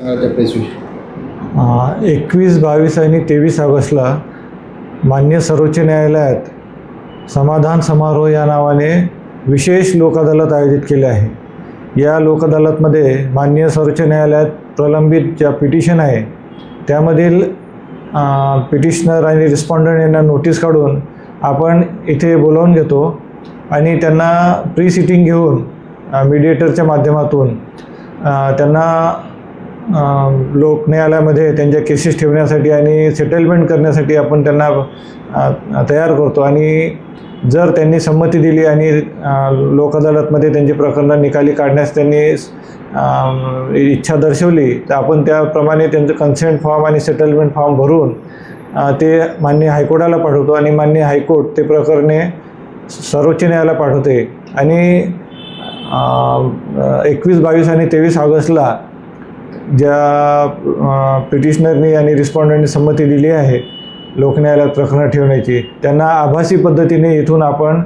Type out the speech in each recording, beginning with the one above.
त्या प्रेसविषयी 21, 22 आणि 23 ऑगस्टला माननीय सर्वोच्च न्यायालयात समाधान समारोह या नावाने विशेष लोकअदालत आयोजित केले आहे. या लोकअदालतमध्ये माननीय सर्वोच्च न्यायालयात प्रलंबित ज्या पिटिशन आहे त्यामधील पिटिशनर आणि रिस्पॉन्डंट यांना नोटीस काढून आपण इथे बोलावून घेतो आणि त्यांना प्री सिटिंग घेऊन मीडिएटरच्या माध्यमातून त्यांना लोक न्यायालयामध्ये त्यांच्या केसेस ठेवण्यासाठी आणि सेटलमेंट करण्यासाठी आपण त्यांना तयार करतो. आणि जर त्यांनी संमती दिली आणि लोक अदालतमध्ये त्यांची प्रकरणं निकाली काढण्यास त्यांनी इच्छा दर्शवली तर आपण त्याप्रमाणे त्यांचं कन्सेंट फॉर्म आणि सेटलमेंट फॉर्म भरून ते माननीय हायकोर्टाला पाठवतो आणि माननीय हायकोर्ट ते प्रकरणे सर्वोच्च न्यायालयाला पाठवते. आणि 21, 22 आणि 23 ऑगस्टला ज्या पिटिशनरनी आणि रिस्पॉन्डंटनी संमती दिली आहे लोकन्यायालयात प्रकरणं ठेवण्याची त्यांना आभासी पद्धतीने इथून आपण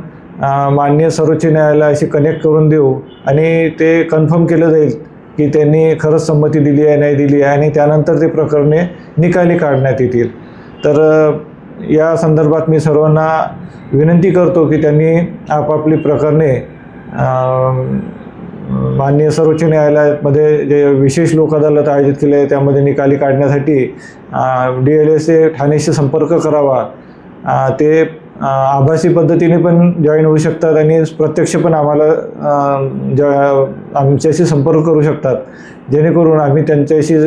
माननीय सर्वोच्च न्यायालयाशी कनेक्ट करून देऊ आणि ते कन्फर्म केलं जाईल की त्यांनी खरंच संमती दिली आहे नाही दिली आहे आणि त्यानंतर ते प्रकरणे निकाली काढण्यात येतील. तर या संदर्भात मी सर्वांना विनंती करतो की त्यांनी आपापली प्रकरणे माननीय सर्वोच्च न्यायालयामध्ये जे विशेष लोक अदालत आयोजित केले आहे त्यामध्ये निकाली काढण्यासाठी DLSA ठाणेशी संपर्क करावा. ते आभासी पद्धतीने पण जॉईन होऊ शकतात आणि प्रत्यक्ष पण आमच्याशी संपर्क करू शकतात, जेणेकरून आम्ही त्यांच्याशी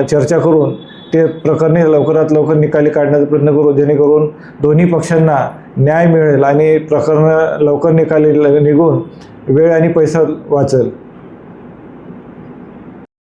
चर्चा करून ते प्रकरणे लवकरात लवकर निकाली काढण्याचा प्रयत्न करू, जेणेकरून दोन्ही पक्षांना न्याय मिळेल आणि प्रकरणं लवकर निकाली निघून वेळ आणि पैसा वाचेल.